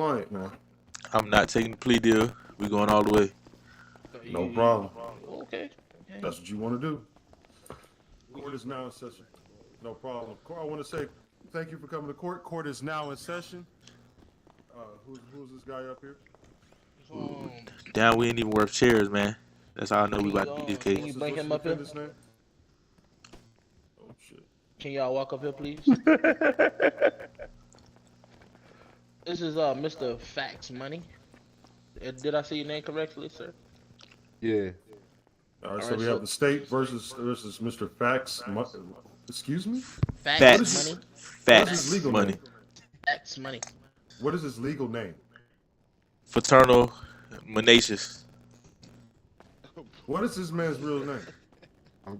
client, man. I'm not taking the plea deal. We going all the way. No problem. Okay. Okay. That's what you want to do. Court is now in session. No problem. Court, I want to say thank you for coming to court. Court is now in session. Who's this guy up here? Damn, we ain't even worth chairs, man. That's how I know we about to beat this Can case. you bring What's him the up here? defendant's name? Oh shit. Can y'all walk up here, please? This is Mr. Fax Money. Did I say your name correctly, sir? Yeah. All right, so Alright, we so- have the state versus Mr. Fax. Excuse me? Fax Facts. Money. What is his Facts. legal Money. name? Fax Money. What is his legal name? Fraternal Menacious. What is this man's real name?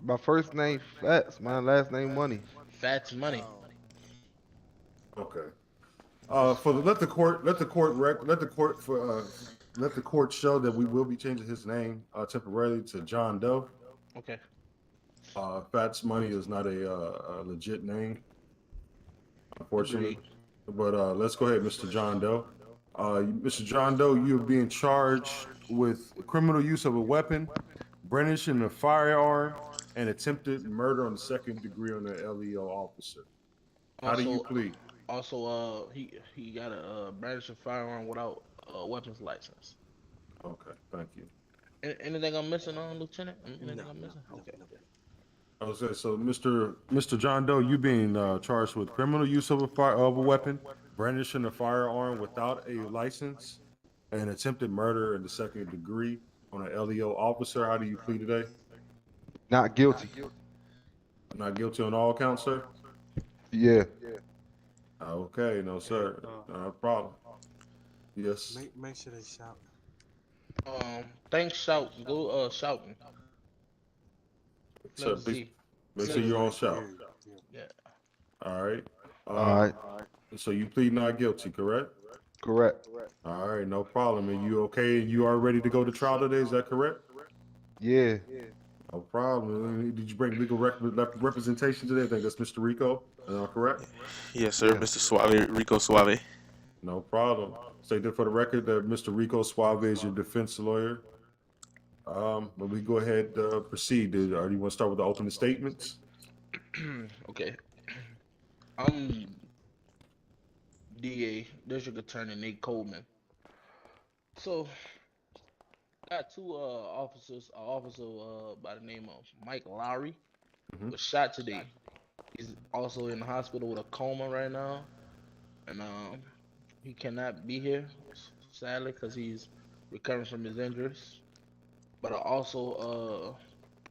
My first name Fats, my last name Money. Fax Money. Okay. Let the court show that we will be changing his name temporarily to John Doe. Okay. Fats Money is not a legit name, unfortunately. Agreed. But let's go ahead, Mr. John Doe. Mr. John Doe, you're being charged with criminal use of a weapon, brandishing a firearm, and attempted murder on the second degree on the LEO officer. How do you Also- plead? Also, he got a brandish a firearm without a weapons license. Okay, thank you. Anything I'm missing on, Lieutenant? Anything I'm missing? Okay. Okay, so Mr. John Doe, you being charged with criminal use of a weapon, brandishing a firearm without a license, and attempted murder in the second degree on an LEO officer. How do you plead today? Not guilty. Not guilty on all counts, sir? Yeah. Okay, no, sir. No problem. Yes. Make sure they shout. Thanks, shouting. Go, shouting. Sir, Let's please see. make sure you're on shout. Yeah. All right. All right. So you plead not guilty, correct? Correct. All right, no problem. And you okay? You are ready to go to trial today? Is that correct? Yeah. No problem. Did you bring legal representation today? I think that's Mr. Rico. Correct? Yes, sir. Mr. Suave, Rico Suave. No problem. Say that for the record that Mr. Rico Suave is your defense lawyer. But we go ahead proceed. Do you want to start with the opening statements? Okay. I'm DA, District Attorney Nate Coleman. So, got two officers. An officer by the name of Mike Lowry was shot today. He's also in the hospital with a coma right now, and he cannot be here sadly because he's recovering from his injuries. But I also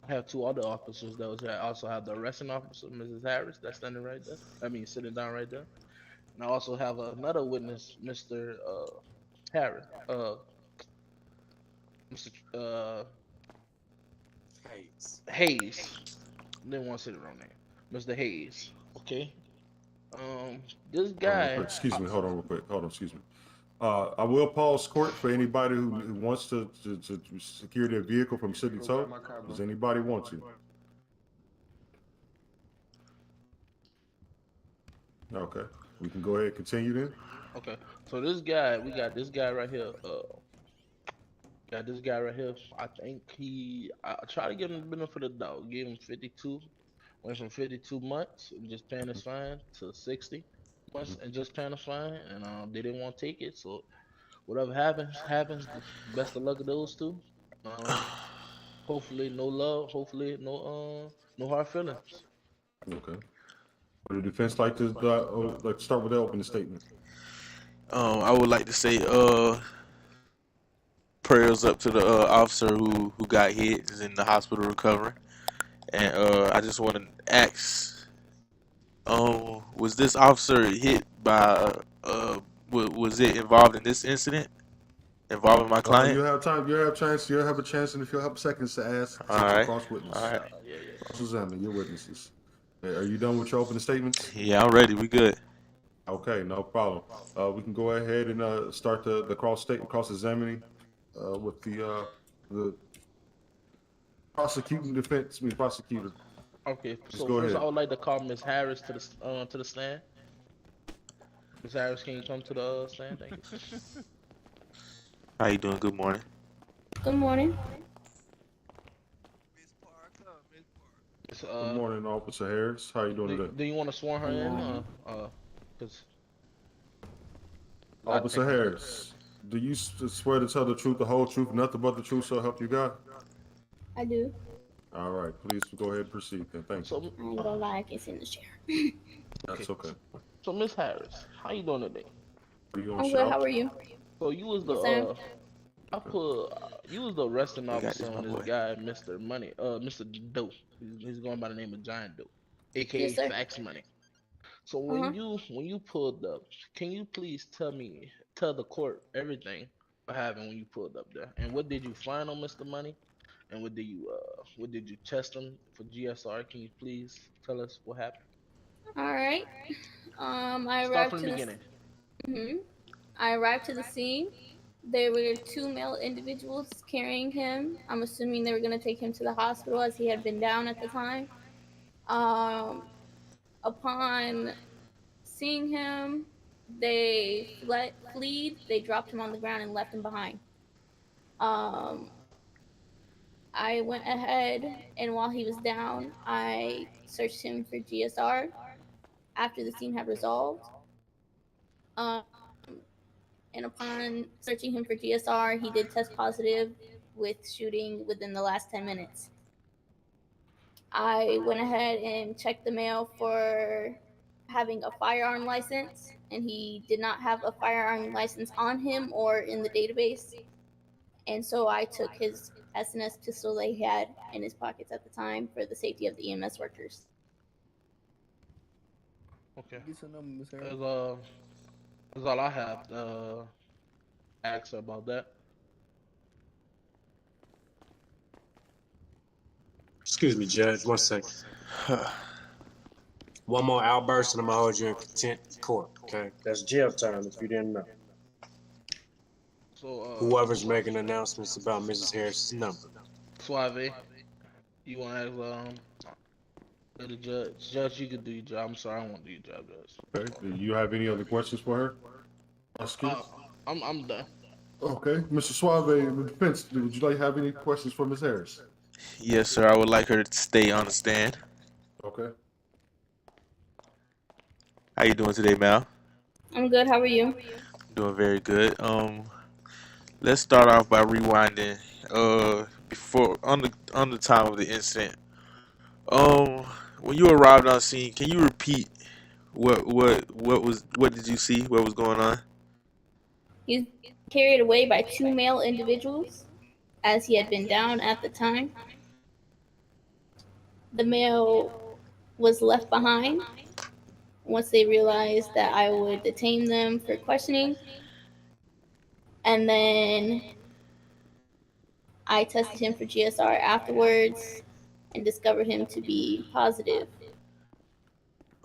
have two other officers that was here. I also have the arresting officer, Mrs. Harris, that's standing right there. I mean, sitting down right there. And I also have another witness, Mr. Harris. Mr. Hayes. Didn't want to say the wrong name. Mr. Hayes. Okay. This guy. Excuse me. Hold on real quick. Hold on. Excuse me. I will pause court for anybody who wants to secure their vehicle from city tow. Does anybody want to? Okay. We can go ahead and continue then. Okay. So this guy, we got this guy right here. Got this guy right here. I think I tried to give him the benefit of the doubt. Gave him 52. Went from 52 months and just paying his fine to 60 months and just paying a fine. And they didn't want to take it. So whatever happens. Best of luck to those two. Hopefully no love. Hopefully no hard feelings. Okay. Would the defense like to start with the opening statement? I would like to say prayers up to the officer who got hit, is in the hospital recovering. And I just want to ask, was this officer hit by was it involved in this incident involving my client? You have time. You have a chance in a few seconds to ask. All right. Cross witness. All right. Cross-examine your witnesses. Are you done with your opening statements? Yeah, I'm ready. We good. Okay, no problem. We can go ahead and start the cross-examining with the prosecutor. Okay. Just So go first, ahead. I would like to call Miss Harris to the stand. Miss Harris, can you come to the stand? Thank you. How you doing? Good morning. Good morning. It's, Good morning, Officer Harris. How you doing today? do you want to sworn her Good in? morning. Cause I Officer think I'm good. Harris, do you swear to tell the truth, the whole truth, nothing but the truth, so help you God? I do. All right, please go ahead and proceed then. Thank you. So I ain't gonna lie, I can sit in this chair. okay. That's okay. So Miss Harris, how you doing today? Are you gonna I'm good. shout? How are you? So you was the Yes, sir. I put you was the arresting We got officer this, my on this boy. guy, Mr. Money, Mr. Doe. He's going by the name of Giant Doe, aka Yes, sir. Fax Money. So Uh-huh. when you pulled up, can you please tell the court everything what happened when you pulled up there, and what did you find on Mr. Money, and what did you test him for GSR? Can you please tell us what happened? All right. I Start arrived from to the the. beginning. hmm I arrived to the scene. There were two male individuals carrying him. I'm assuming they were gonna take him to the hospital as he had been down at the time. Um, upon seeing him, they fled. They dropped him on the ground and left him behind. Um, I went ahead and while he was down, I searched him for GSR after the scene had resolved. Um, and upon searching him for GSR, he did test positive with shooting within the last 10 minutes. I went ahead and checked the mail for having a firearm license, and he did not have a firearm license on him or in the database. And so I took his SNS pistol that he had in his pockets at the time for the safety of the EMS workers. Okay. Get your number, Miss Harris. That's all I have to ask her about that. Excuse me, Judge. 1 second. One more outburst and I'm gonna hold you in contempt of court. Okay, that's jail time if you didn't know. So Whoever's making announcements about Mrs. Harris's number. Suave, you want to ask the judge? Judge, you could do your job. I'm sorry, I won't do your job, Judge. Okay. Do you have any other questions for her? Prosecutor? I'm done. Okay. Mr. Suave, the defense, would you like to have any questions for Ms. Harris? Yes, sir. I would like her to stay on the stand. Okay. How you doing today, Mal? I'm good. How are you? Doing very good. Let's start off by rewinding. Before on the time of the incident. When you arrived on scene, can you repeat what did you see? What was going on? He was carried away by two male individuals as he had been down at the time. The male was left behind once they realized that I would detain them for questioning. And then I tested him for GSR afterwards and discovered him to be positive.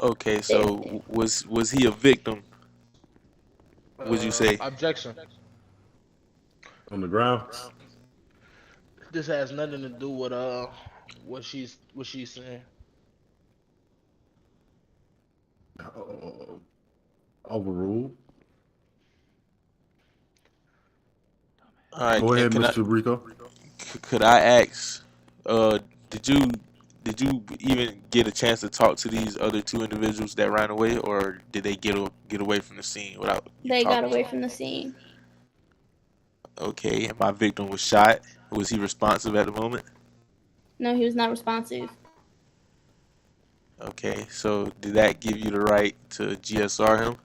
Okay, so was he a victim? Would you say? Objection. On the ground? This has nothing to do with what she's saying. Overruled. All right, Go ahead, and Mr. Rico. could I ask? Did you even get a chance to talk to these other two individuals that ran away, or did they get away from the scene without you They got talking away to from the scene. them? Okay, and my victim was shot. Was he responsive at the moment? No, he was not responsive. Okay, so did that give you the right to GSR him?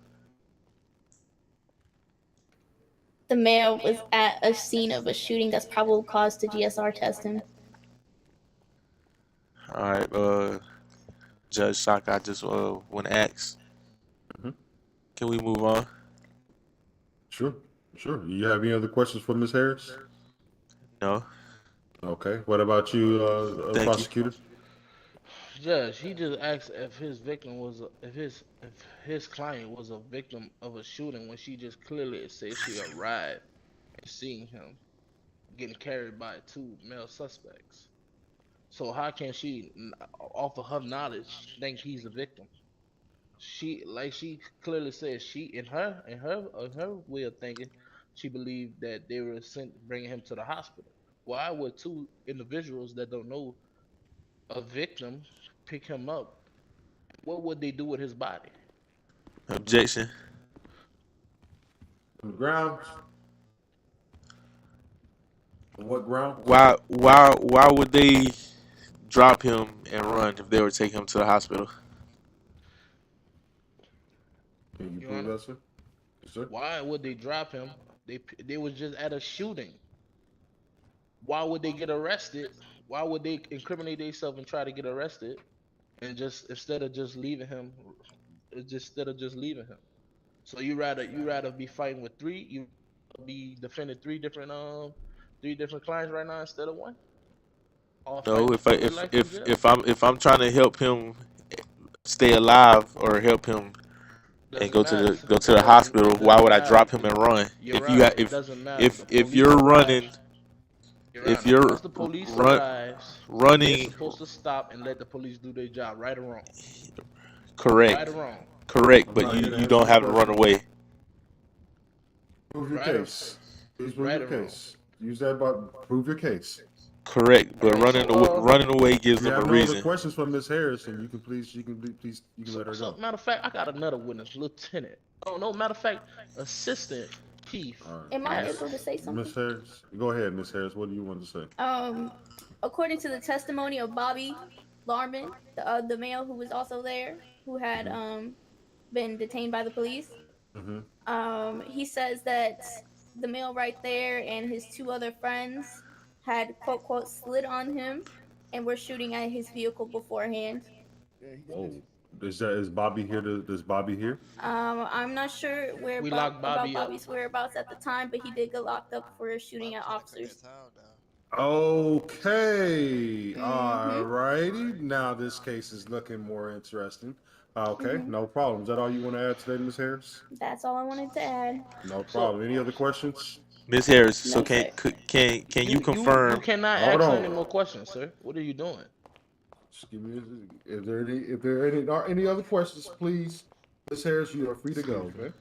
The male was at a scene of a shooting that's probable cause to GSR test him. All right, Judge Shock, I just want to ask. Mhm. Can we move on? Sure. Sure. You have any other questions for Ms. Harris? No. Okay. What about you, Thank you. prosecutor? Judge, he just asked if his victim was if his client was a victim of a shooting when she just clearly said she arrived and seen him getting carried by two male suspects. So how can she, off of her knowledge, think he's a victim? she clearly said she in her way of thinking, she believed that they were bringing him to the hospital. Why would two individuals that don't know a victim pick him up? What would they do with his body? Objection. On the ground. On what ground? Why would they drop him and run if they were taking him to the hospital? Can you Your prove Honor, that, sir? Yes, sir. why would they drop him? They was just at a shooting. Why would they get arrested? Why would they incriminate themselves and try to get arrested and just instead of just leaving him, So you rather be fighting with you be defending three different clients right now instead of one? All No, fighting if I for your life in if jail? if I'm trying to help him stay alive or help him and Doesn't matter. go to the It doesn't hospital, it why doesn't would I matter. drop him and run? You're If you right. It doesn't matter. The if police you're running, arrives. Your if Honor, you're once the police run arrives, they're running, supposed to stop and let the police do their job, right or wrong. Right correct, or wrong. correct, I'm but not here to you answer don't your have to run question. away. Prove your Right or case. Please prove right your or wrong. case. Use that about prove your case. Correct, but Alright, so running away gives If you them a have no other reason. questions from Miss Harrison, you can let her so go. matter of fact, I got another witness, Lieutenant. Oh no, matter of fact, Assistant Chief All right. Am I Harris. able to say something? Miss Harris, go ahead, Miss Harris. What do you want to say? According to the testimony of Bobby Larman, the male who was also there, who had been detained by the police, he says that the male right there and his two other friends had quote quote slid on him and were shooting at his vehicle beforehand. Whoa. Is Bobby here? Does Bobby here? I'm not sure We locked about Bobby up. Bobby's whereabouts at the time, but he did get locked up for shooting at officers. Okay. All Mhm. righty. Now this case is looking more interesting. Okay, Mhm. no problem. Is that all you want to add today, Miss Harris? That's all I wanted to add. No So problem. Any other questions? Miss Harris, so No, sir. can you you confirm? cannot Hold ask her any on. more questions, sir. What are you doing? Just give me. If there are any other questions, please, Miss Harris, you are free to go. Okay.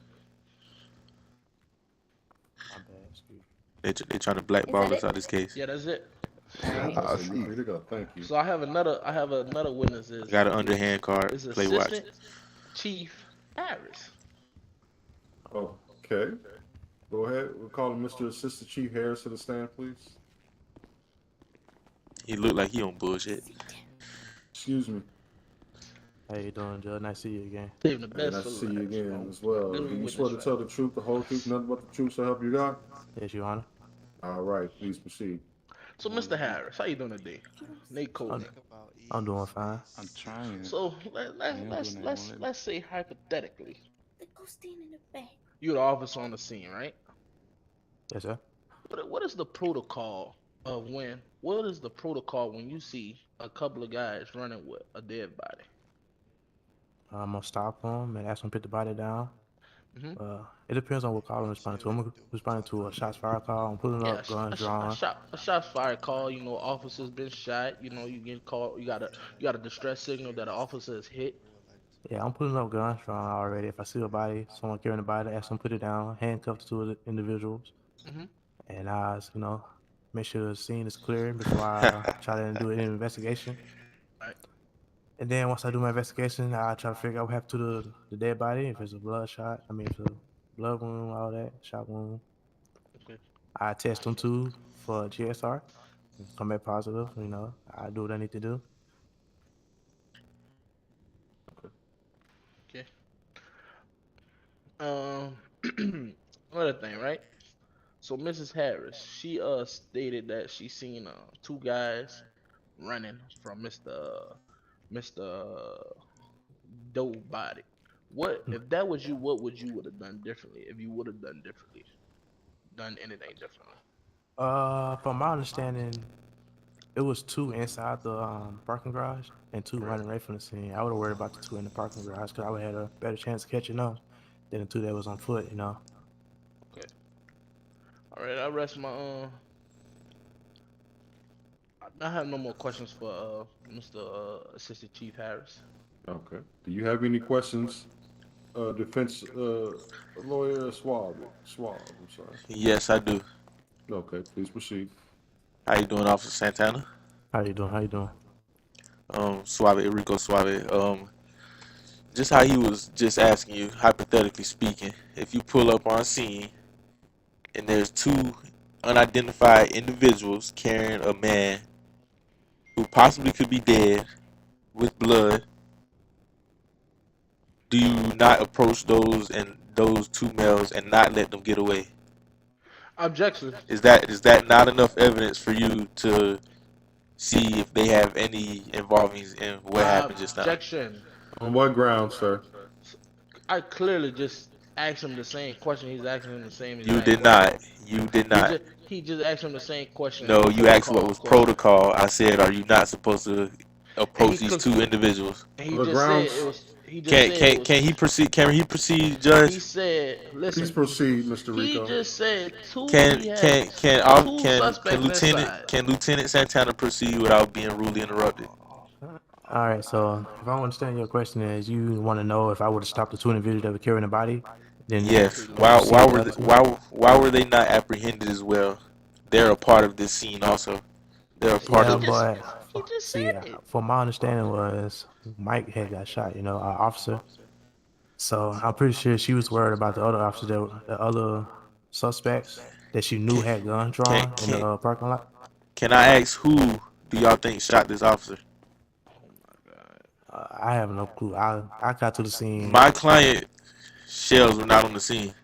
They trying to Is blackball that us it? out of this case. Yeah, that's it. Alright. I said you're free to go. Thank you. So I have another witness I got an underhand card. is Play watch. Assistant Chief Harris. Okay. Go ahead. We'll call Mr. Assistant Chief Harris to the stand, please. He looked like he on bullshit. Excuse me. How you doing, Joe? Nice to see you again. Saving the And best I for see you last, again bro. as well. Little Do you witness swear to right. tell the truth, the whole truth, nothing but the truth, so help you God? Yes, Your Honor. All right. Please proceed. So Mr. Harris, how you doing today? Nate Coleman. I'm doing fine. I'm trying. So let's say hypothetically, Go stand in the back. you're the officer on the scene, right? Yes, sir. What is the protocol what is the protocol when you see a couple of guys running with a dead body? I'm gonna stop them and ask them to put the body down. Mhm. It depends on what call I'm responding to. I'm responding to a shots fired call. I'm pulling Yeah, up, guns a drawn. shots fired call. You know, officer's been shot. You know, you get called. You got a distress signal that an officer is hit. Yeah, I'm pulling up, guns drawn already. If I see a body, someone carrying the body, ask them to put it down, handcuffed to the individuals, Mhm. and make sure the scene is clear before I try to do an investigation. Right. And then once I do my investigation, I try to figure out what happened to the dead body. If it's a if it's a blood wound, all that, shot wound. Okay. I test them too for GSR. Come back positive, I do what I need to do. Okay. Another thing, right? So Mrs. Harris, she stated that she seen two guys running from Mr. Doe body. What if that was you? What would you have done differently if you would have done anything differently? From my understanding, it was two inside the parking garage and two running right from the scene. I would have worried about the two in the parking garage because I would have had a better chance of catching them than the two that was on foot. Okay. All right. I rest my I have no more questions for Mr. Assistant Chief Harris. Okay. Do you have any questions, defense lawyer Swab? Swab, I'm sorry. Yes, I do. Okay, please proceed. How you doing, Officer Santana? How you doing? How you doing? Suave, Rico Suave. Just how he was just asking you, hypothetically speaking, if you pull up on scene and there's two unidentified individuals carrying a man who possibly could be dead with blood, do you not approach those two males and not let them get away? Objection. Is that not enough evidence for you to see if they have any involvings in what happened just now? Objection. On what ground, sir? I clearly just asked him the same question. He's asking him the same. You exact did question. not. You did not. He just asked him the same question. No, you asked what was Protocol protocol. I said, are you not supposed to approach these two individuals? question. He The just grounds- said it was. He just said it was, Can he proceed? Can he proceed, He Judge? said, "Listen." Please proceed, Mr. He Rico. just said two. Can he had can two can suspects Lieutenant inside. Lieutenant Santana proceed without being rudely interrupted? All right. So if I understand your question is, you want to know if I would have stopped the two individuals that were carrying the body, then Yes. proceed Why with were the other two? why were they not apprehended as well? They're a part of this scene also. They're a part Yeah, of. but He just see, said it. from my understanding was Mike had got shot. Our officer. So I'm pretty sure she was worried about the other officers, the other suspects that she knew had guns drawn in the parking lot. Can I ask who do y'all think shot this officer? I have no clue. I got to the scene. My client shells were not on the scene.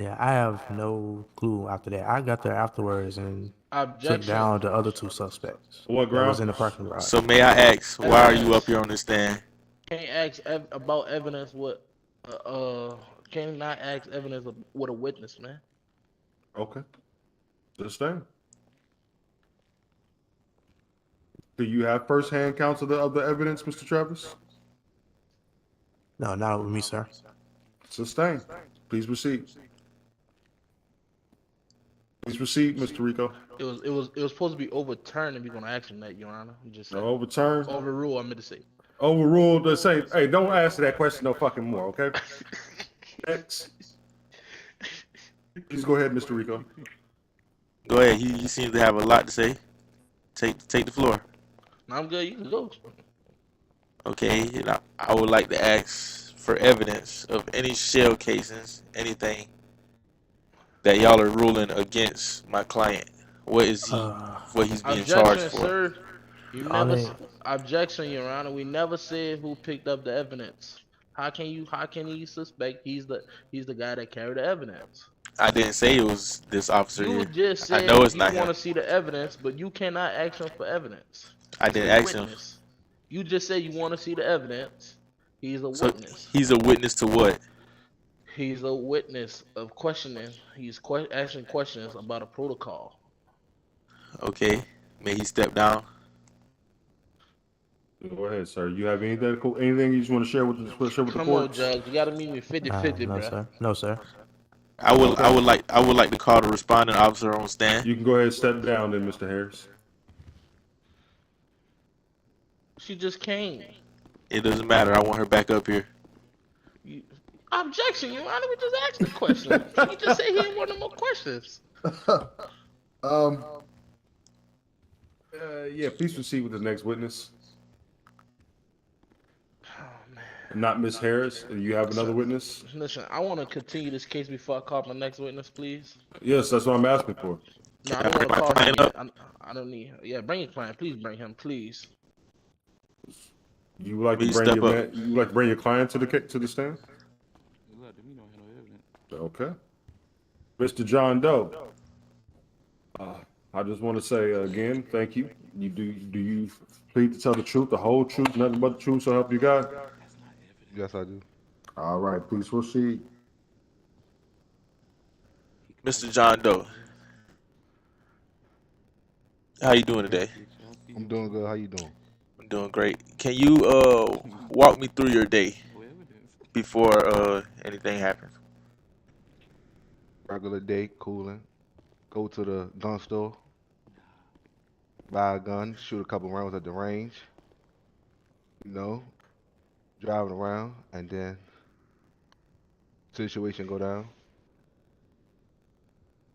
Yeah, I have no clue after that. I got there afterwards and took Objection. down the other two suspects What that was ground? in the parking garage. So may I ask, why are you up here on this stand? Can't ask about evidence with cannot ask evidence with a witness, man. Okay. Understand. Do you have first-hand counts of the evidence, Mr. Travis? No, not with me, sir. Sustained. Please proceed. Please proceed, Mr. Rico. It was supposed to be overturned if you're gonna ask him that, Your Honor. I'm just saying. No overturn. Overrule, I meant to say. Overruled. The same. Hey, don't answer that question no fucking more, okay? Next. Please go ahead, Mr. Rico. Go ahead. He seems to have a lot to say. Take the floor. No, I'm good. You can go. Okay. And I would like to ask for evidence of any shell casings, anything that y'all are ruling against my client. What is he? What he's being charged Objection, for? sir. You I never. mean- Objection, Your Honor. We never said who picked up the evidence. How can he suspect he's the guy that carried the evidence? I didn't say it was this officer You here. just I said know it's you not want to him. see the evidence, but you cannot ask him for evidence. I He's didn't a ask him. witness. You just said you want to see the evidence. He's a So witness. he's a witness to what? He's a witness of questioning. He's asking questions about a protocol. Okay. May he step down? Go ahead, sir. You have anything you just want to share with the Come court? on, Judge. You gotta meet me 50-50, no, bro. sir. No, sir. I would like to call the responding officer on stand. You can go ahead and step down then, Mr. Harris. She just came. It doesn't matter. I want her back up here. Objection, Your Honor. We just asked the question. He just said he didn't want no more questions. Yeah, please proceed with the next witness. Oh, man. Not Miss Harris. You have another witness? Listen, I want to continue this case before I call my next witness, please. Yes, that's what I'm asking for. No, I Can I don't want bring to my call him client yet. up? I don't need. Yeah, bring your client. Please bring him, please. You would like to Please bring step your up. man, you would like to bring your client to the stand? Okay. Mr. John Doe. I just want to say again, thank you. Do you plead to tell the truth, the whole truth, nothing but the truth, so help you God? Yes, I do. All right, please proceed. Mr. John Doe. How you doing today? I'm doing good. How you doing? I'm doing great. Can you walk me through your day before anything happens? Regular day, cooling. Go to the gun store. Buy a gun. Shoot a couple rounds at the range. you know, driving around, and then situation go down.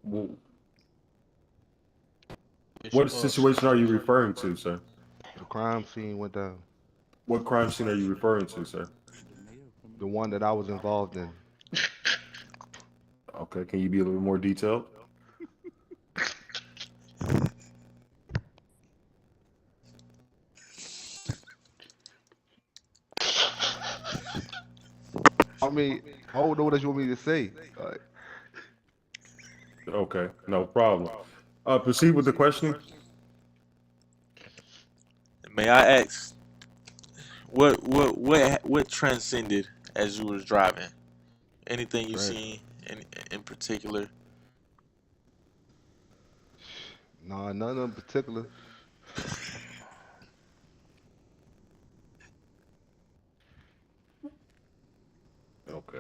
Well, It's what your situation are you referring to, sir? The crime scene went down. What crime scene are you referring to, sir? The one that I was involved in. Okay, can you be a little more detailed? I mean, I don't know what else you want me to say. Okay, no problem. Proceed with the questioning. May I ask, what transcended as you was driving? Anything you Right. seen in particular? Nah, none in particular. Okay.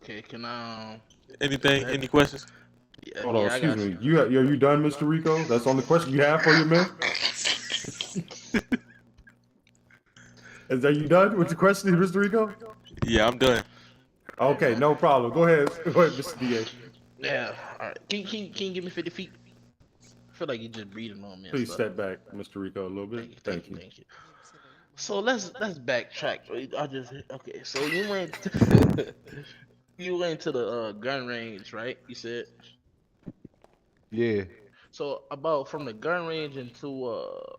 Okay, can I? Anything? That- Any questions? Yeah, Hold on, yeah, I excuse got me. Are you done, Mr. Rico? That's the only question you have for your man? Are you done with the question, Mr. Rico? Yeah, I'm done. Okay, no problem. Go ahead, Mr. DA. Yeah. All right. Can you give me 50 feet? I feel like you're just breathing on me. and Please stuff. step back, Mr. Rico, a little bit. Thank you. Thank you. So let's backtrack. Okay. So you went you went to the gun range, right? You said. Yeah. So about from the gun range until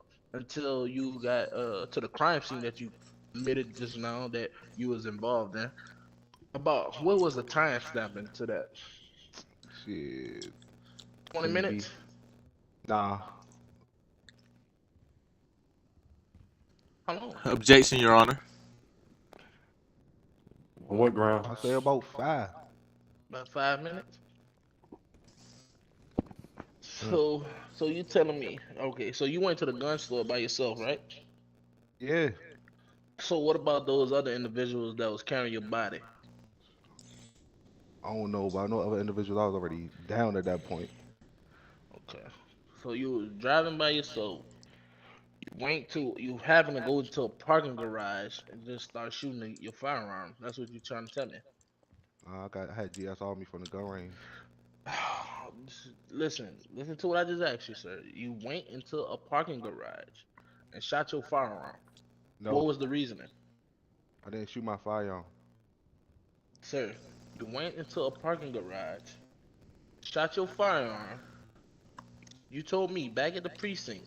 you got to the crime scene that you admitted just now that you was involved in. About what was the time stamp into that? Shit. 20 Maybe. minutes? Nah. How long? Objection, Your Honor. On what ground? I say about 5. About 5 minutes? So you telling me, okay, so you went to the gun store by yourself, right? Yeah. So what about those other individuals that was carrying your body? I don't know, but I know other individuals I was already down at that point. Okay. So you was driving by yourself. You having to go to a parking garage and just start shooting your firearm. That's what you're trying to tell me. I had GS on me from the gun range. Listen to what I just asked you, sir. You went into a parking garage and shot your firearm. No, What was the reasoning? I didn't shoot my firearm. Sir, you went into a parking garage, shot your firearm. You told me back at the precinct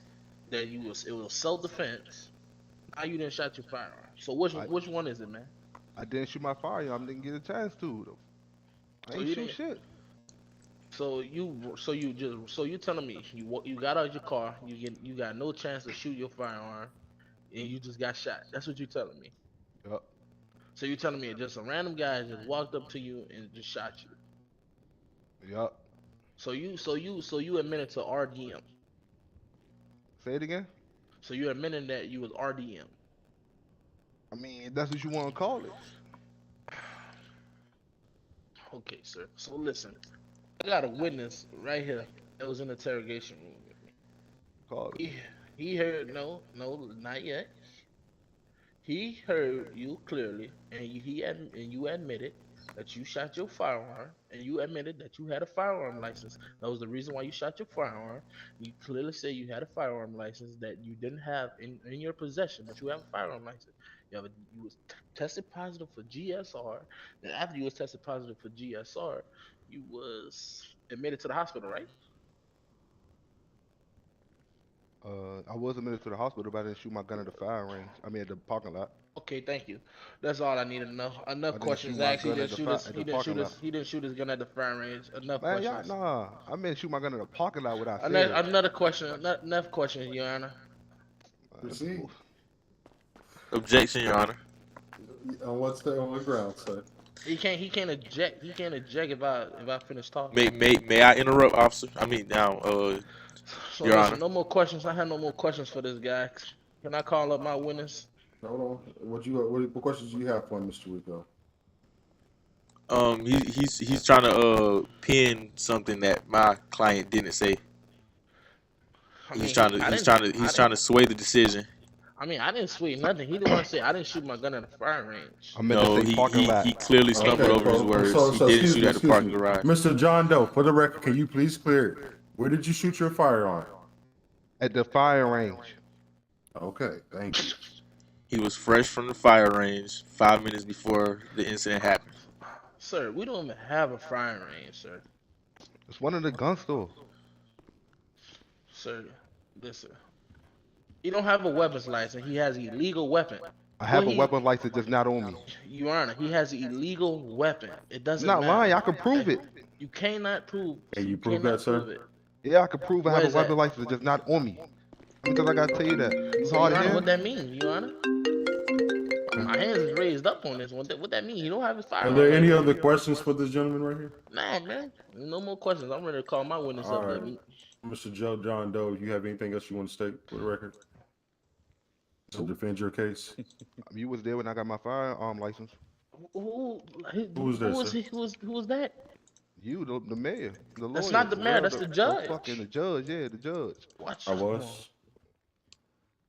that it was self-defense. Now you didn't shot your firearm. So which one is it, man? I didn't shoot my firearm. Didn't get a chance to. I So ain't you shoot didn't- shit. So you telling me you got out of your car, you got no chance to shoot your firearm, and you just got shot. That's what you telling me. Yup. So you telling me just a random guy just walked up to you and just shot you. Yup. So you admitted to RDM. Say it again. So you admitted that you was RDM. I mean, if that's what you want to call it. Okay, sir. So listen, I got a witness right here that was in the interrogation room with me. Call it. He heard no, not yet. He heard you clearly, and you admitted that you shot your firearm, and you admitted that you had a firearm license. That was the reason why you shot your firearm. You clearly say you had a firearm license that you didn't have in your possession, but you have a firearm license. You was tested positive for GSR. Then after you was tested positive for GSR, you was admitted to the hospital, right? I was admitted to the hospital, but I didn't shoot my gun at the fire range. I mean, at the parking lot. Okay, thank you. That's all I need to know. Enough didn't questions shoot my asked. He gun didn't at the shoot fi- his. at He the didn't shoot parking his. lot. He didn't shoot his gun at the firing range. Enough Man, y'all, questions. nah. I meant shoot my gun at the parking lot without saying Another question. Enough questions, Your Honor. Proceed. Objection, Your Honor. On what ground, sir? He can't eject. He can't eject if I finish talking. May I interrupt, officer? I mean, now, So Your listen, Honor. no more questions. I have no more questions for this guy. Can I call up my witness? Hold on. What questions do you have for him, Mr. Rico? He's trying to pin something that my client didn't say. I He's mean, trying I to didn't- trying to sway the decision. I mean, I didn't swear nothing. He the one say I didn't shoot my gun at the firing range. I meant to No, say parking lot. he clearly stumbled over his words. He didn't excuse shoot me, at the parking garage. Mr. John Doe, for the record, can you please clear it? Where did you shoot your firearm? At the firing range. Okay, thank you. He was fresh from the fire range 5 minutes before the incident happened. Sir, we don't even have a firing range, sir. It's one of the gun stores. Sir, listen. He don't have a weapons license. He has an illegal weapon. I have Well, a he- weapon license just not on me. Your Honor, he has an illegal weapon. It I'm doesn't not matter. lying. I can prove it. You cannot prove. Can you prove cannot that, sir? prove it. Yeah, I can prove I have Where's a weapon that? license just not on me. Because I gotta tell you that. It's So, hard Your to Honor, hear. what that mean, Your Honor? My hands is raised up on this one. What that mean? He don't have his Are firearm. there any other questions for this gentleman right here? Nah, man. No more questions. I'm ready to call my witness All up there. right. Mr. Joe John Doe, you have anything else you want to state for the record? To defend your case? You was there when I got my firearm license. Who was there, was sir? he? Who was that? You, the mayor, the lawyer. That's not the mayor, that's the judge. Fucking the judge, yeah, the judge. Watch. I was.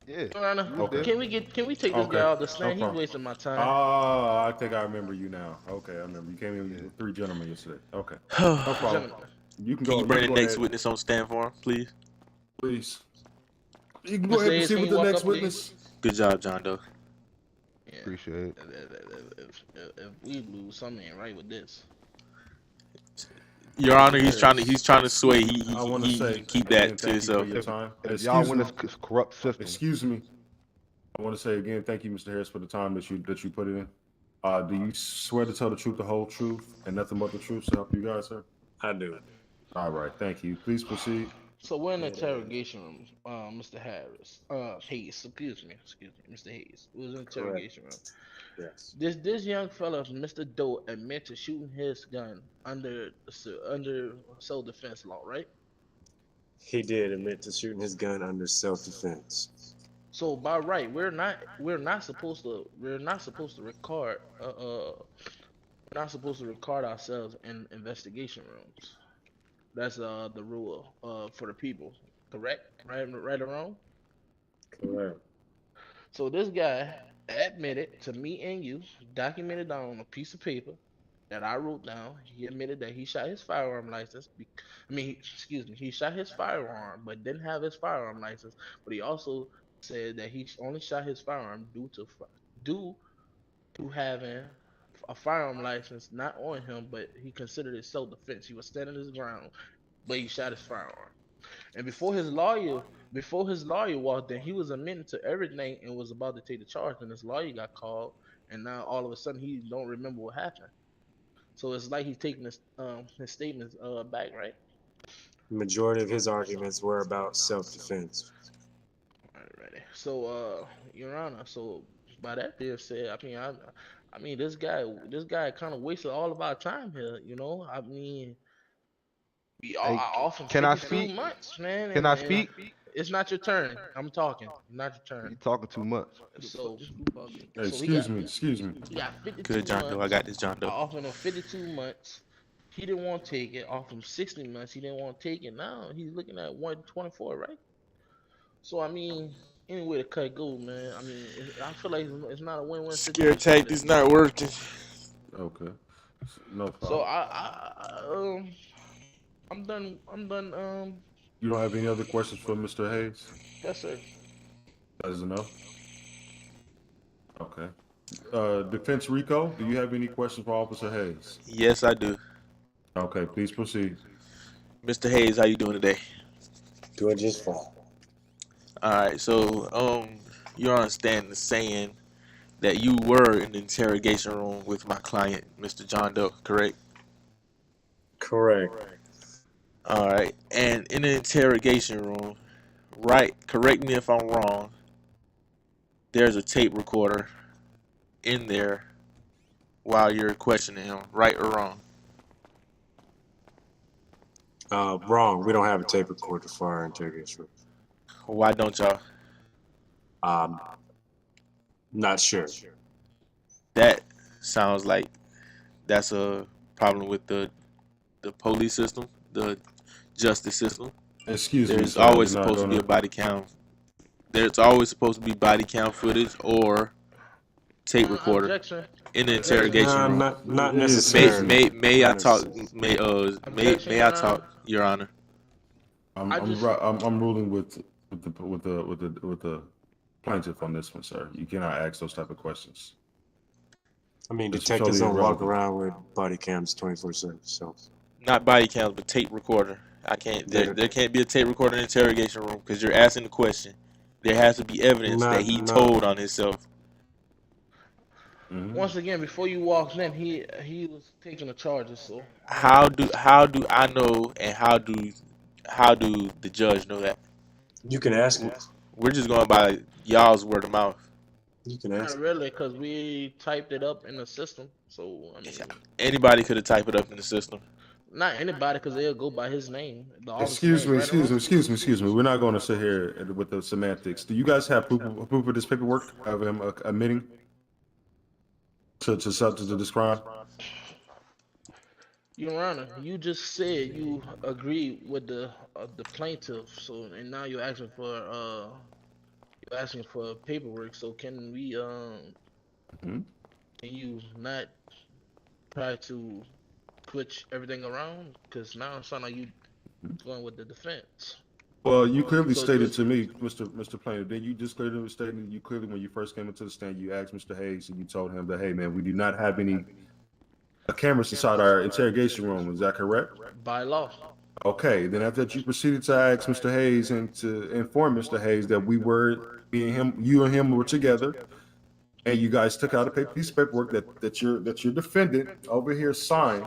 Yeah. Your Honor, Okay. can we take this Okay. guy off the No stand? He's problem. wasting my time. Oh, I think I remember you now. Okay, I remember. You came in with 3 gentlemen yesterday. Okay. No problem. Gentlemen, You can Can go. you bring you the go next ahead, witness on stand for him, please? please. You can go Mr. ahead and Hayes, proceed can with you the walk next up, please? witness. Good job, John Doe. yeah. Appreciate it. If we lose, something ain't right with this. Your Honor, he's trying to sway. He I want to say can keep again, that to thank you for himself. your time. If y'all Excuse win me. this corrupt system, Excuse me. I want to say again, thank you, Mr. Harris, for the time that you put in. Do you swear to tell the truth, the whole truth, and nothing but the truth to help you guys, sir? I do. All right, thank you. Please proceed. So we're in the interrogation room, Mr. Harris. Hayes, excuse me, Mr. Hayes. It was in the interrogation room. Yes. This young fella, Mr. Doe, admit to shooting his gun under self-defense law, right? He did admit to shooting his gun under self-defense. So by right, we're not supposed to record ourselves in investigation rooms. That's the rule for the people, correct? Right or wrong? Correct. So this guy admitted to me and you, documented down on a piece of paper that I wrote down. He admitted that he shot his firearm license. He shot his firearm, but didn't have his firearm license. But he also said that he only shot his firearm due to having a firearm license not on him, but he considered it self-defense. He was standing his ground, but he shot his firearm. And before his lawyer walked in, he was admitting to everything and was about to take the charge. And his lawyer got called, and now all of a sudden he don't remember what happened. So it's like he's taking his statements back, right? Majority of his arguments were about self-defense. Alrighty. So, Your Honor, so by that being said, I mean, this guy kind of wasted all of our time here. You know, I mean, I often can I 52 speak? months, man. Can I speak? It's not your turn. I'm talking. Not your You turn. talking too much. So, Hey, excuse me. He got 52 Good, John Doe. I months. got this, John I Doe. offered him 52 months. He didn't want to take it. Offered him 60 months. He didn't want to take it. Now he's looking at 124, right? So I mean, any way to cut go, man. I mean, I feel like it's not a win-win Scare situation. tactics not working. Okay. No problem. So I'm done. You don't have any other questions for Mr. Hayes? Yes, sir. That is enough. Okay. Defense Rico, do you have any questions for Officer Hayes? Yes, I do. Okay, please proceed. Mr. Hayes, how you doing today? Doing just fine. All right. So, you're on stand saying that you were in the interrogation room with my client, Mr. John Doe, correct? Correct. All right. And in the interrogation room, right? Correct me if I'm wrong. There's a tape recorder in there while you're questioning him, right or wrong? Wrong. We don't have a tape recorder for our interrogation room. Why don't y'all? Not sure. That sounds like that's a problem with the police system, the justice system. Excuse me. There's sir, always you're not supposed to be a gonna- body cam there's always supposed to be body cam footage or tape recorder Objection. in the interrogation Nah, room. not Yeah, necessarily. May I Not talk? necessarily. May I talk, Your Honor? I'm ruling with the plaintiff on this one, sir. You cannot ask those type of questions. I mean, It's detectives totally don't walk irrelevant. around with body cams 24/7. So Not body cams, but tape recorder. I can't. There can't be a tape recorder in the interrogation room because you're asking the question. There has to be evidence that he told on himself. Mhm. Once again, before you walked in, he was taking the charges. So How do I know, and how do the judge know that? you can ask him. We're just going by y'all's word of mouth. You can ask not him. really, because we typed it up in the system. So I mean, Anybody could have typed it up in the system. not anybody, because they'll go by his name. The officer's Excuse name, me, right excuse me, around. excuse me. We're not going to sit here with the semantics. Do you guys have proof of this paperwork of him admitting to this crime? Your Honor, you just said you agreed with the plaintiff. So and now you're asking for paperwork. So can we Mhm. can you not try to switch everything around? Because now it sounds like you going with the defense. Well, you clearly So stated just- to me, Mr. Plaintiff, then you just clearly stated when you first came into the stand, you asked Mr. Hayes and you told him that, hey man, we do not have any cameras inside our interrogation room. Is that correct? By law. Okay, then after that, you proceeded to ask Mr. Hayes and to inform Mr. Hayes that you and him were together, and you guys took out a piece of paperwork that your defendant over here signed,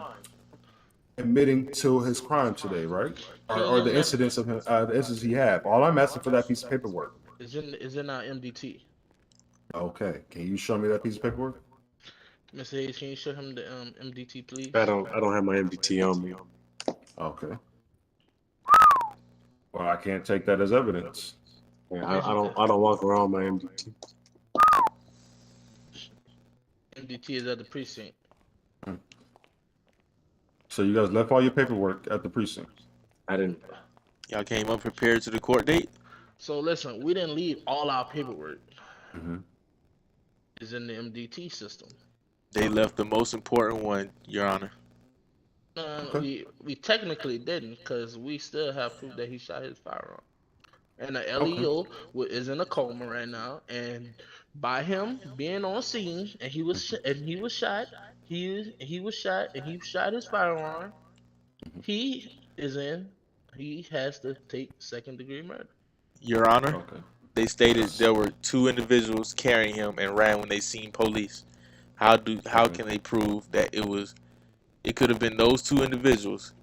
admitting to his crime today, right? Or the incidents of him, the incidents he had. All I'm asking for that piece of paperwork. Is in our MDT. Okay, can you show me that piece of paperwork? Mr. Hayes, can you show him the MDT, please? I don't have my MDT on me. Okay. Well, I can't take that as evidence. Yeah, I don't walk around with my MDT. MDT is at the precinct. So you guys left all your paperwork at the precinct. I didn't. Y'all came up prepared to the court date. So listen, we didn't leave all our paperwork. Mhm. Is in the MDT system. They left the most important one, Your Honor. Okay. We technically didn't, because we still have proof that he shot his firearm. And the LEO is in a coma right now, and by him being on scene, and he was shot, and he shot his firearm. He has to take second-degree murder. Your Honor, Okay. they stated there were 2 individuals carrying him and ran when they seen police. How can they prove that it could have been those 2 individuals?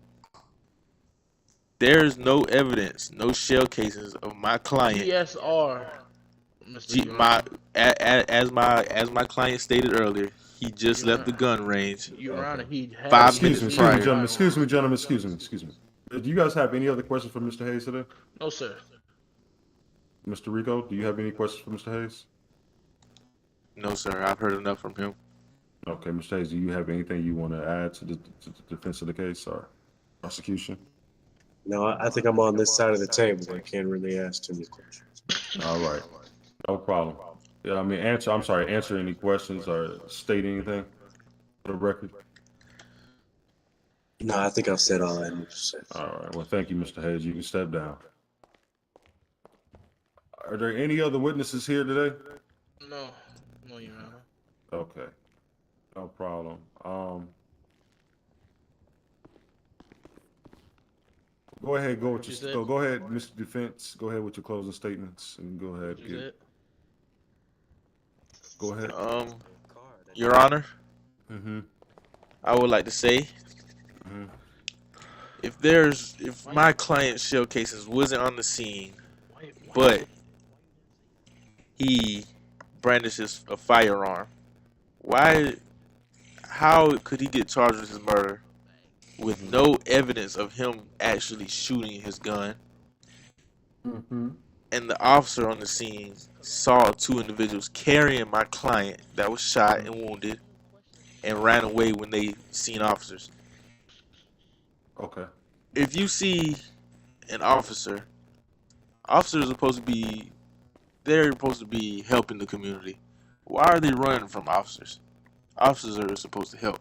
There's no evidence, no shell cases of my client. PSR, Mr. As my client stated earlier, he just left the gun range. Your Honor, he had 5 Excuse minutes me, prior. gentlemen. Excuse me. Do you guys have any other questions for Mr. Hayes today? No, sir. Mr. Rico, do you have any questions for Mr. Hayes? No, sir. I've heard enough from him. Okay, Mr. Hayes, do you have anything you want to add to the defense of the case or prosecution? No, I think I'm on this side of the table. I can't really ask too many questions. All right, no problem. Yeah, I mean, answer any questions or state anything for the record. No, I think I've said all I need to say. All right, well, thank you, Mr. Hayes. You can step down. Are there any other witnesses here today? No, Your Honor. Okay, no problem. Go ahead, go with You your, said? go ahead, Mr. Defense. Go ahead with your closing statements and go ahead. Is it? Go ahead. Your Honor, Mm-hmm. I would like to say, Mhm. if my client's shell cases wasn't on the scene, but he brandishes a firearm, how could he get charged with his murder with no evidence of him actually shooting his gun? Mm-hmm. And the officer on the scene saw 2 individuals carrying my client that was shot and wounded and ran away when they seen officers. Okay. If you see an officers are supposed to be they're supposed to be helping the community. Why are they running from officers? Officers are supposed to help.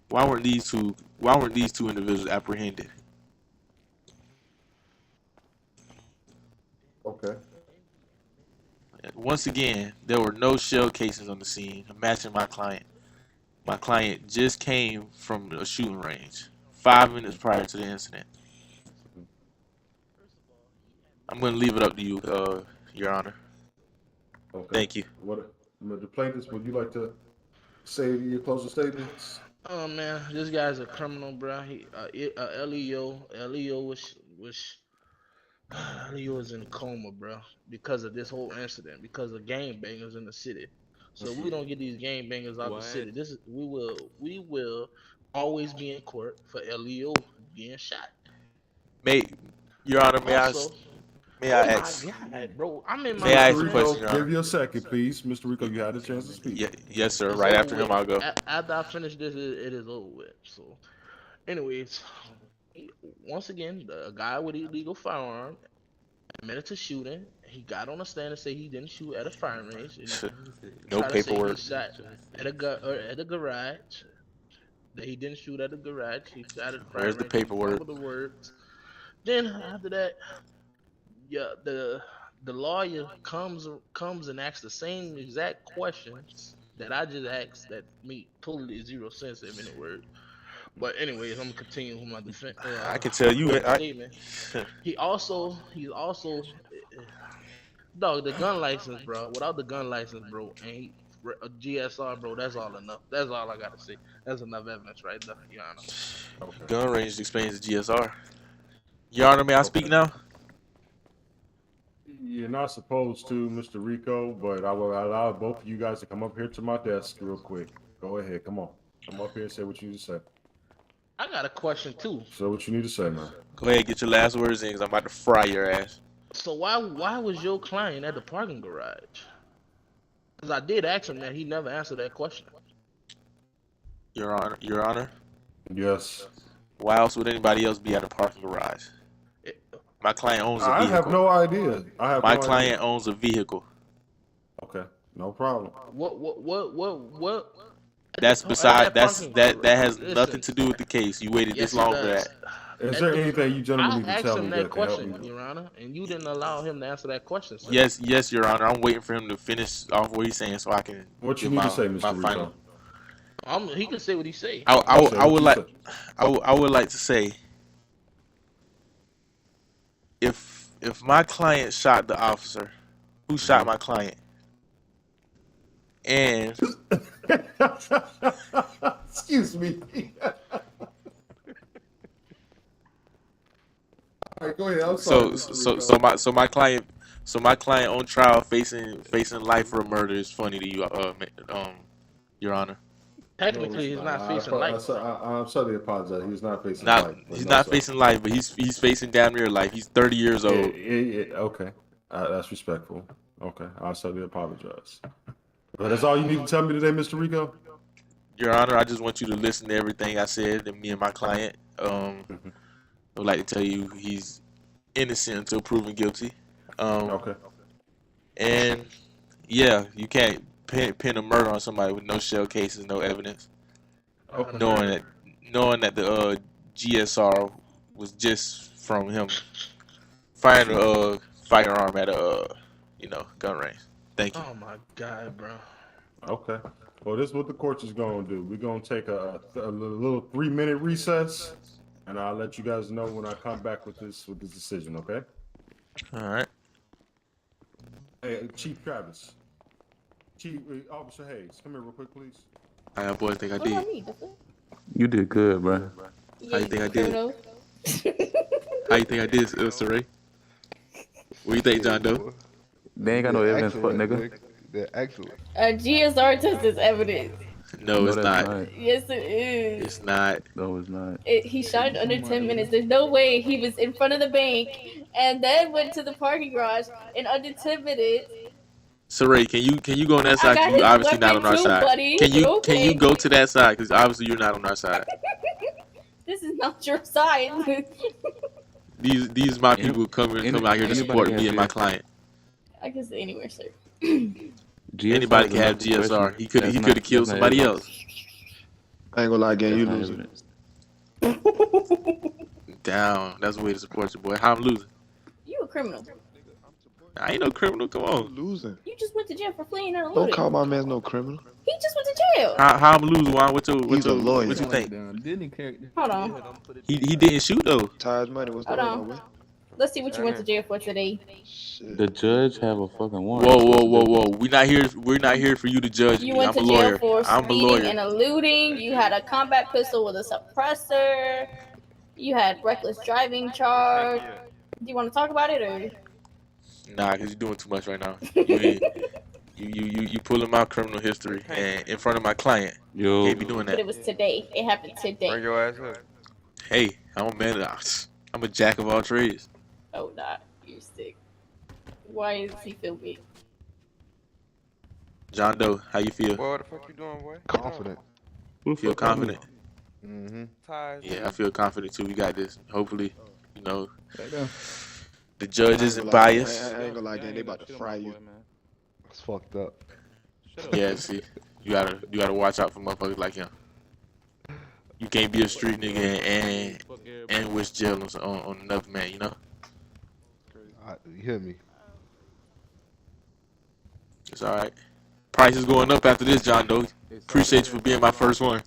Why weren't these two individuals apprehended? Okay. Once again, there were no shell casings on the scene, matching my client. My client just came from a shooting range 5 minutes prior to the incident. I'm going to leave it up to you, Your Honor. Okay. Thank you. What the plaintiffs? Would you like to say your closing statements? Oh man, this guy's a criminal, bro. Leo was in a coma, bro, because of this whole incident, because of gangbangers in the city. So we don't get these gangbangers out the city. We will always be in court for Leo being shot. Your Honor, may Also, I ask? my God, bro, I'm in my. May I ask a Mr. question, Rico, Your Honor? give you a second, please. Mr. Rico, you had a chance to speak. Yes, sir. It's Right over after him, with. I'll go. After I finish this, it is over with. So, anyways, once again, the guy with illegal firearm admitted to shooting. He got on the stand and said he didn't shoot at a firing range. No Tried to say paperwork. He shot at a garage. That he didn't shoot at a garage. He shot at a firing Where's the range. paperwork? The words. Then after that, yeah, the lawyer comes and asks the same exact questions that I just asked that make totally zero sense in any word. But anyways, I'm gonna continue with my defense. I can tell you. Statement. He's also, dog, the gun license, bro. Without the gun license, bro, and a GSR, bro, that's all enough. That's all I gotta say. That's enough evidence right there, Your Honor. Okay. Gun range explains the GSR. Your Honor, may I speak now? You're not supposed to, Mr. Rico, but I will allow both of you guys to come up here to my desk real quick. Go ahead, come on. Come up here and say what you need to say. I got a question too. Say what you need to say, man. Go ahead, get your last words in, because I'm about to fry your ass. So why was your client at the parking garage? Because I did ask him that. He never answered that question. Your Honor, Yes. why else would anybody else be at a parking garage? My client owns a I vehicle. have no idea. My client owns a vehicle. Okay, no problem. What? That's beside. That has Listen, nothing to do with the case. You waited yes, this long it for does. that. Is there anything you gentlemen I need to asked tell him me that that can help question, me? Your Honor, and you didn't allow him to answer that question, sir. Yes, Your Honor. I'm waiting for him to finish off what he's saying so I can. What you give need to my- say, my Mr. final- Rico? He can say what he say. I would like to say, if my client shot the officer, who shot my client, and Excuse me. All right, go ahead. I'm sorry. Mr. Rico. so my client on trial facing life for a murder is funny to you, Your Honor. Technically, he's not facing life. I'm sorry to apologize. He's not facing Not life. but he's no, not sir. facing life, but he's facing damn near life. He's 30 years old. Yeah, okay. That's respectful. Okay. I certainly apologize. But that's all you need to tell me today, Mr. Rico? Your Honor, I just want you to listen to everything I said to me and my client. I would like to tell you he's innocent until proven guilty. Okay. And yeah, you can't pin a murder on somebody with no shell cases, no evidence. Okay. Knowing that the GSR was just from him firing a firearm at a gun range. Thank you. Oh my God, bro. Okay. Well, this is what the court is going to do. We're going to take a little 3-minute recess, and I'll let you guys know when I come back with this decision, okay? All right. Hey, Chief Travis. Chief Officer Hayes, come here real quick, please. I boy, I think I What about did. me? That's it? You did good, bro. How you think I did? criminal. How you think I did, Saray? What do you think, John Doe? They ain't got no evidence, fuck Excellent, nigga. Nick. They're excellent. A GSR test is evidence. No, it's that's not. Yes, it is. It's not. No, it's not. He shot it under 10 minutes. There's no way he was in front of the bank and then went to the parking garage in under 10 minutes. Saray, can you go on that I side? got Because you his obviously not weapon on our too, side. buddy. Can you Okay. go to that side? Because obviously you're not on our side. This is not your side. These my people come out here to anybody support have me and my GSR? client. I guess anywhere, sir. GSR Anybody is can have enough question. GSR. He could That's have not- killed that's not somebody evidence. else. I ain't gonna lie, gang, That's you not losing. evidence. Down. That's the way to support your boy. How I'm losing? You a criminal. I ain't no criminal. Come You on. losing. You just went to jail for fleeing and Don't eluding. call my man no criminal. He just went to jail. How I'm losing? Juan? He's a lawyer. What you think? Hold on. He didn't shoot though. Taj Money, what's Hold that, on. my boy? Let's see what you went to jail for today. Shit. The judge have a fucking warrant. Whoa. We're not here for you to judge You me. went I'm to a jail lawyer. for I'm a speeding lawyer. and eluding. You had a combat pistol with a suppressor. You had reckless driving charge. Do you want to talk about it or? Nah, cause you're doing too much right now. You pulling my criminal history and in front of my client. Yo, Can't be doing But it that. was today. It happened today. Bring your ass up. Hey, I'm a man. I'm a jack of all trades. Oh, not. You're sick. Why does he feel big? John Doe, how you feel? Boy, what the fuck you doing, boy? Confident. who the Feel fuck are you? confident? Mm-hmm. Ties. Yeah, I feel confident too. We got this. Hopefully, you know, Right there. the judge I isn't ain't gonna lie, biased. I ain't gonna lie, gang, they about to fry you. It's fucked up. Yeah, see, you gotta watch out for motherfuckers like him. You can't be a street nigga and wish jail on another man. You know, You hear me? it's all right. Price is going up after this, John Doe. Appreciate you for being my first one.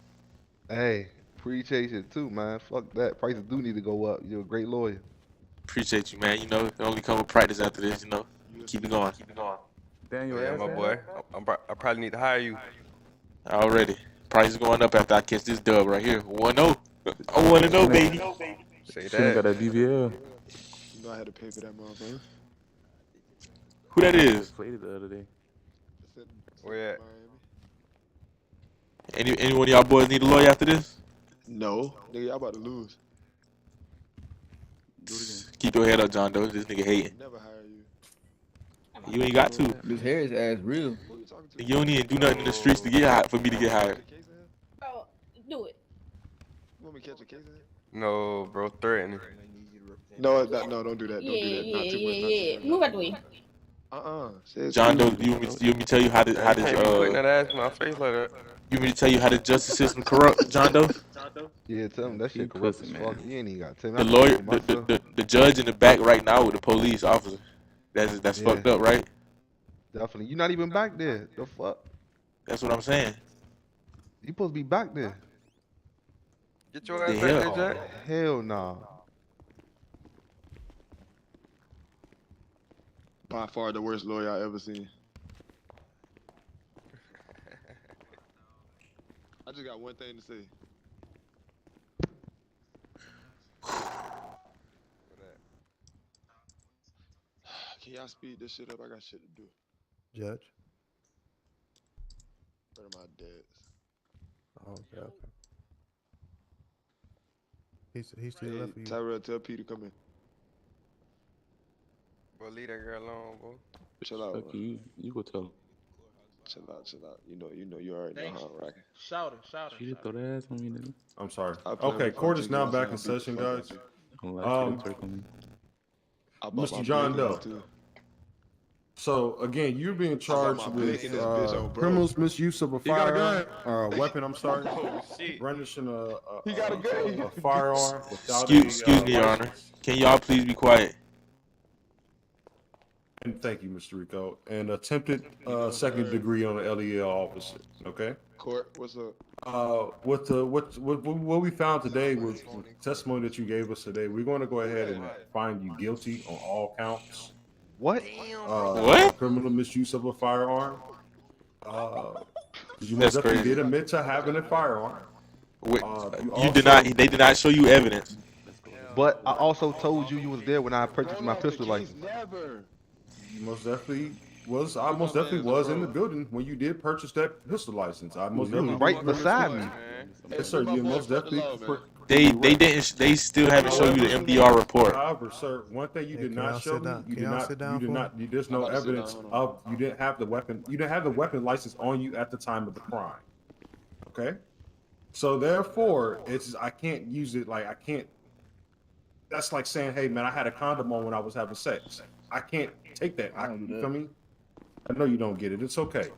Hey, appreciate you too, man. Fuck that. Prices do need to go up. You're a great lawyer. Appreciate you, man. You know, it only come with practice after this. You know, keep it going. Daniel, Yeah, my boy. I probably need to hire you. Already, price is going up after I catch this dub right here. 1-0. I want to know, baby. Say shouldn't got that. a DVL. You know I had to pay for that motherfucker. Who that is? Played it the other day. Where at? Any one of y'all boys need a lawyer after this? No, nigga, y'all about to lose. Do it again. Keep your head up, John Doe. This nigga hating. Never hire you. You ain't got to. This Harris ass real. Who you talking to? You don't even do nothing in the streets to get hired for me to get hired. Bro, do it. You want me to catch a case in here? No, bro, threatening. No, no, don't do that. Don't Yeah, do that. Not too much. yeah. Move out the way. Say it's John cool. Doe, you want me to tell you how Can't be putting that ass in my face like that. you want me to tell you how the justice system corrupt, John Doe? Yeah, tell him that You shit corrupt pussy, as man. fuck. You ain't even got to tell me. The I can lawyer, do it myself. the judge in the back right now with the police officer. That's Yeah. fucked up, right? Definitely. You're not even back there. The fuck? That's what I'm saying. You supposed to be back there. Get your ass The back hell? there, Jack. Hell nah. By far the worst lawyer I ever seen. I just got one thing to say. Can y'all speed this shit up? I got shit to do. Judge. Where are my dads? Oh, okay. He's to the Hey, left of you. Tyrell, tell P to come in. Bro, leave that girl alone, bro. Chill out, Fuck man. you go tell him. Chill out. You already know how I'm rocking. Shout it. She just throw that ass on me, nigga. I'm sorry. I plan Okay, on court is taking now this back and in beat the session, fuck out guys. you. I'm like, turk on me. I bought Mr. my John bacon Doe. too. So again, you're being charged my with bacon, this bitch on, bro. criminal's misuse of a got a firearm or a weapon. I'm sorry, Oh, shit. brandishing He got a gun. a firearm without Excuse me, Your Honor. license. Can y'all please be quiet? And thank you, Mr. Rico. And attempted second degree on an LEL officer. Okay. Court, what's up? What we found today was the testimony that you gave us today. We're going to go ahead and find you guilty on all counts. What? What? Criminal misuse of a firearm. You That's most definitely crazy. did admit to having a firearm. Wait, You you did also- not. They did not show you evidence. But I also told you was there when I purchased my pistol license. Never. You most definitely was. I most definitely was in the building when you did purchase that pistol license. I most You was definitely right beside me. Yes, sir. You most definitely. They didn't. They still haven't shown you the MDR report. However, sir, one thing you Hey, did can y'all not show sit me, down? you Can did y'all not, sit down you did for not, there's no I'm about to sit evidence down, of, you didn't have the weapon, you didn't have the weapon license on you at the time of the crime. Okay? So therefore, I can't use it, like, I can't, that's like saying, hey man, I had a condom on when I was having sex. I can't take that. You feel me? I know you don't get it. It's okay.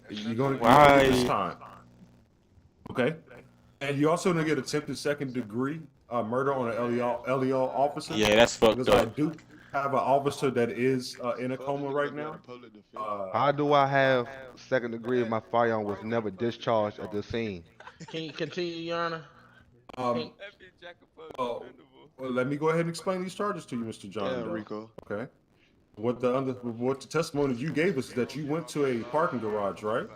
You're gonna get this time. Okay. And you also gonna get attempted second degree murder on an LEO officer. Yeah, that's fucked because up. I do have an officer that is in a coma right now. How do I have second degree if my firearm was never discharged at the scene? Can you continue, Your Honor? Well, let me go ahead and explain these charges to you, Mr. John Doe. Rico. Okay. What the testimony you gave us is that you went to a parking garage, right?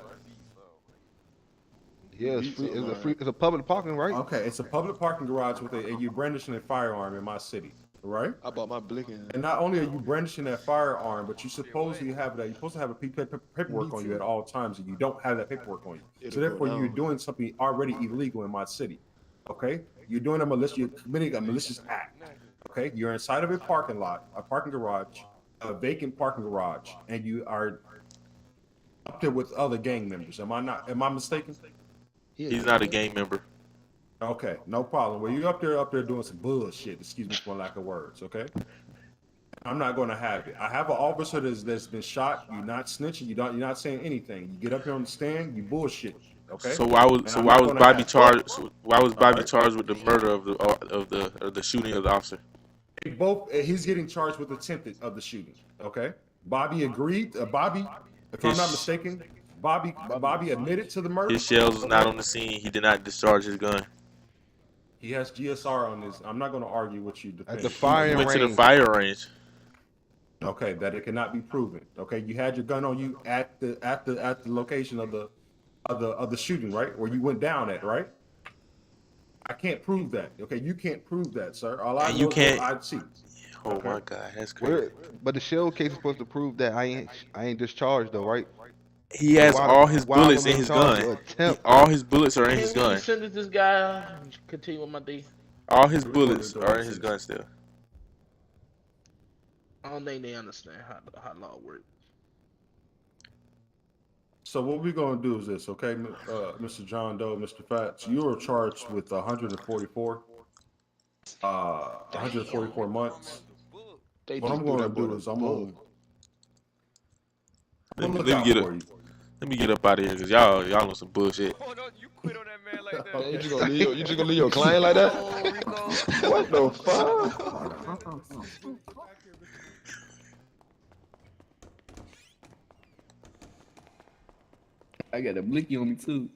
Yeah, it's free. It's a public parking, right? Okay, it's a public parking garage with and you brandishing a firearm in my city, right? I bought my blinking. And not only are you brandishing that firearm, but you supposedly have that. You're supposed to have a paperwork on you at all times, and you don't have that paperwork on you. So therefore, you're doing something already illegal in my city. Okay, you're doing a malicious. You're committing a malicious act. Okay, you're inside of a parking lot, a parking garage, a vacant parking garage, and you are up there with other gang members. Am I mistaken? He's not a gang member. Okay, no problem. Well, you're up there doing some bullshit. Excuse me for lack of words. Okay, I'm not going to have it. I have an officer that's been shot. You're not snitching. You're not saying anything. You get up here on the stand. You bullshit. Okay. So why was Bobby charged? Why was Bobby charged with the murder of the shooting of the officer? He's getting charged with attempted of the shooting. Okay. Bobby agreed. Bobby, if I'm not mistaken, Bobby admitted to the murder. His shells was not on the scene. He did not discharge his gun. He has GSR on his. I'm not going to argue with you. At the firing range. He went to the fire range. Okay, that it cannot be proven. Okay, you had your gun on you at the location of the shooting, right? Where you went down at, right? I can't prove that. Okay, you can't prove that, sir. All I know is I see. Oh my God, that's crazy. But the shell case is supposed to prove that I ain't discharged though, right? He has all his bullets in his gun. All his bullets are in his gun. Send this guy. Continue with my day. All his bullets are in his gun still. I don't think they understand how law works. So what we're gonna do is this, okay, Mr. John Doe, Mr. Fats, you are charged with 144 months. What I'm gonna do is let me get up out of here because y'all on some bullshit. Hold on, you quit on that man like that. You just gonna leave your client like that? What the fuck? I got a blicky on me too.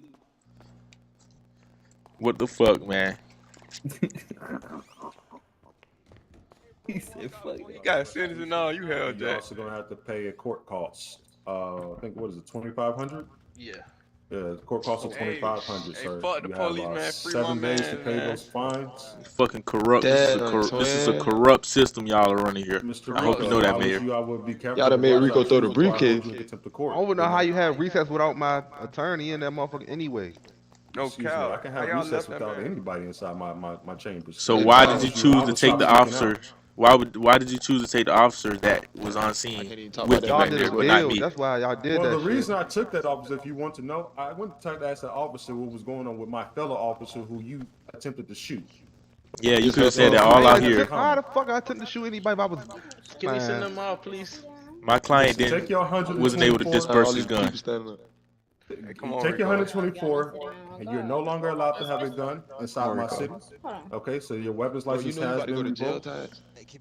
What the fuck, man? He said, "Fuck." You got a sentence and all. You held You're that. also gonna have to pay a court cost. I think what is it, 2,500? Yeah. Yeah, the court cost of 2,500, sir. fuck the You police, have, man. Free 7 my days man, to pay man. those fines. Fucking corrupt. This is a corrupt system y'all are running here. Mr. I hope you know that, Mayor. I would be careful. Y'all done made Rico throw the briefcase. I don't know how you have recess without my attorney in that motherfucker anyway. No Excuse me, cow. I can have recess without anybody inside my chambers. So why did you choose to take the officer? Why did you choose to take the officer that was on scene with you Y'all back did there, a but not deal. me? That's why y'all did Well, that the shit. reason I took that officer, if you want to know, I went to ask that officer what was going on with my fellow officer who you attempted to shoot. Yeah, you could have said that all out here. How the fuck I attempted to shoot anybody if I was... Can we send them off, please? My client Take your wasn't able to 124. disperse his gun. Come on, Take your Rico. 124, and you're no longer allowed to have a gun inside my city. Okay, so your weapons license has been revoked. You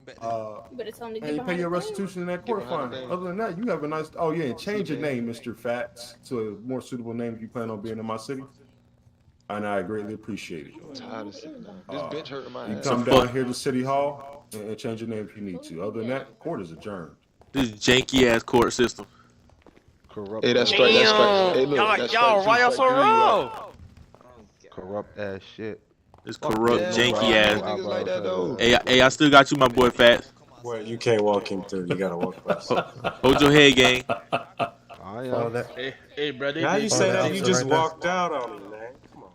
better tell him to And get you pay behind your the restitution in that court fine. Other than that, you have a nice. Oh yeah, and change your name, Mr. Fats, to a more suitable name if you plan on being in my city. And I greatly appreciate it. This bitch hurting my You ass. come down here to City Hall and change your name if you need to. Other than that, court is adjourned. This janky ass court system. Corrupt. Hey, that's strike. That's strike. Hey, look, that's Y'all, strike why two, y'all strike so three, you wrong? out. Corrupt ass shit. This corrupt Yeah, janky bro. ass. Niggas like that, though. Hey, I still got you, my boy Fats. Well, you can't walk him through. You gotta walk past. Hold your head, gang. I am. Hey, brother. Now you say that you just walked out on him, man. Come on.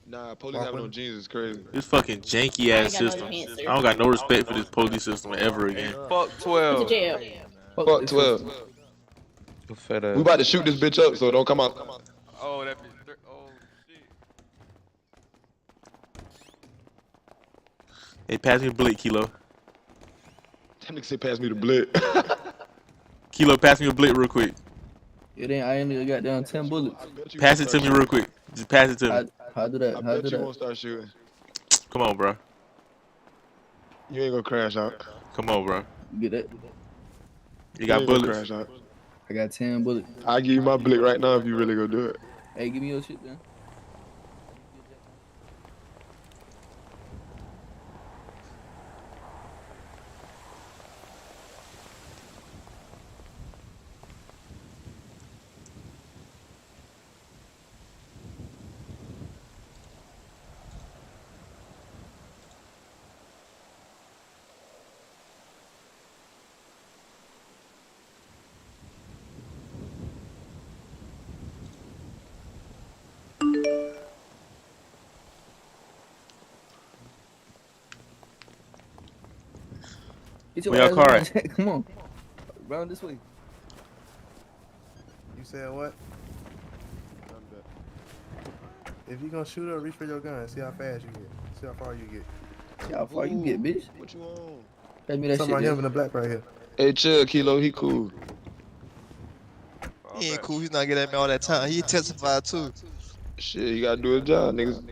Nah, police having on jeans is crazy. This fucking janky ass system. I don't got no respect for this police system ever again. Fuck 12. to jail. Fuck 12. We about to shoot this bitch up, so don't come out. Oh, that bitch. Oh, shit. Hey, pass me a blick, Kilo. That nigga said pass me the blick. Kilo, pass me a blick real quick. It ain't. I only got down 10 bullets. Pass it to me real quick. Just pass it to me. How do that? I How bet do you that? won't start shooting. Come on, bro. You ain't gonna crash out. Come on, bro. You get that? You got ain't gonna bullets. crash out. I got 10 bullets. I'll give you my blick right now if you really gonna do it. Hey, give me your shit then. Get your Where your ass car around. at? Come on. Round this way. You said what? If you gonna shoot her, reach for your gun. See how fast you get. See how far you get. See how far you get, bitch. What you on? Pass me that Something like shit. him in the black right here. Hey, chill, Kilo. He cool. Oh, He ain't bet. cool. He's not getting at me all that time. He testified too. Shit, he gotta do his job, niggas.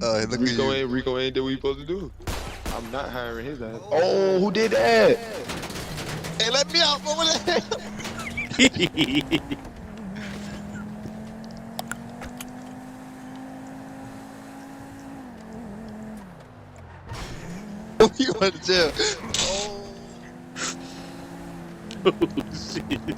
Look at you. Rico ain't did what he supposed to do. I'm not hiring his ass. Oh, who did that? Hey, let me out, bro. What the hell? You going to jail? Oh, shit.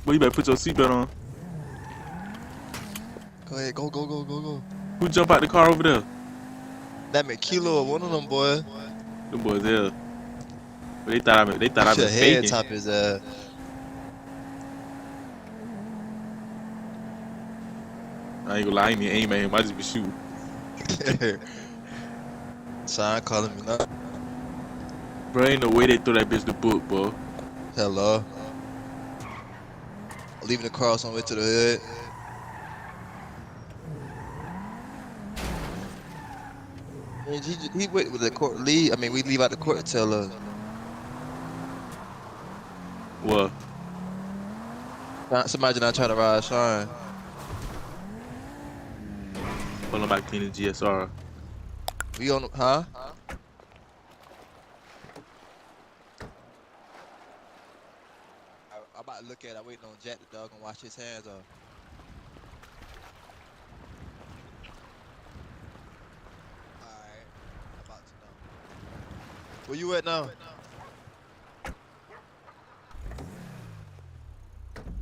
Well, you better put your seatbelt on. Go ahead, go. Who jump out the car over there? That McKilo or one of them boys. Them boys there. But they thought I Should been head faking. top his ass. I ain't gonna lie, I ain't even aim at him. I just be shooting. Sean calling me now. Bro, ain't no way they throw that bitch the book, bro. Hello. Leaving the cross on the way to the hood. Man, he wait with the court leave. I mean, we leave out the court to tell us. What? Somebody not trying to ride Sean. Hold on, about cleaning GSR. We on, huh? I'm about to look at it. I'm waiting on Jack the dog and wash his hands off. Alright. I'm about to know. Where you at now?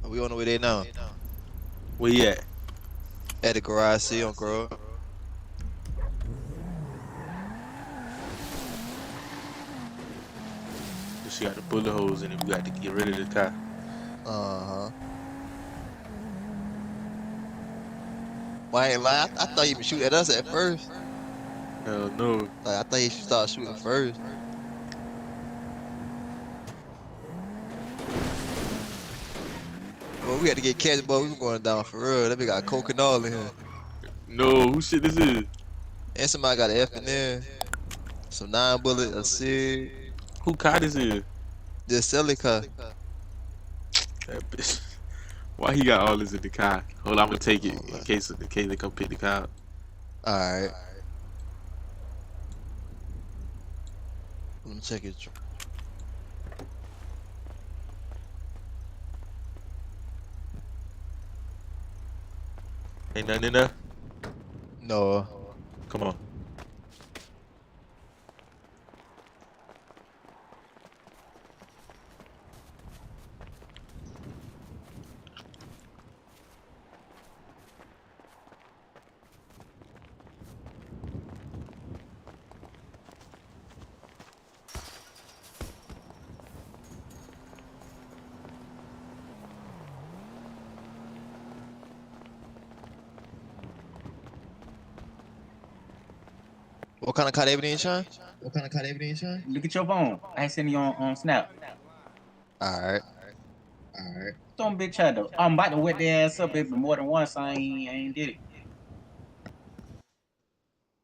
Are we on the way there now? Where you at? At the garage, see on Grove. She got the bullet holes in it. We got to get rid of the car. Uh-huh. Well, I ain't lie. I thought you would shoot at us at first. Hell no. Like, I thought you should start shooting first. Well, we had to get catch, boy. We were going down for real. That bitch got coke and all in here. No, who shit this is? And somebody got an F in there. Some 9 bullet, a SIG. Who car this is? This Sally car. That bitch. Why he got all this in the car? Hold on, I'm gonna take it in case they come pick the car up. Alright. Let me check it. Ain't nothing in there? No. Come on. What kind of car evidence, Sean? Look at your phone. I sent you on Snap. Alright. Don't bitch out though. I'm about to wet their ass up, baby, more than once. I ain't did it.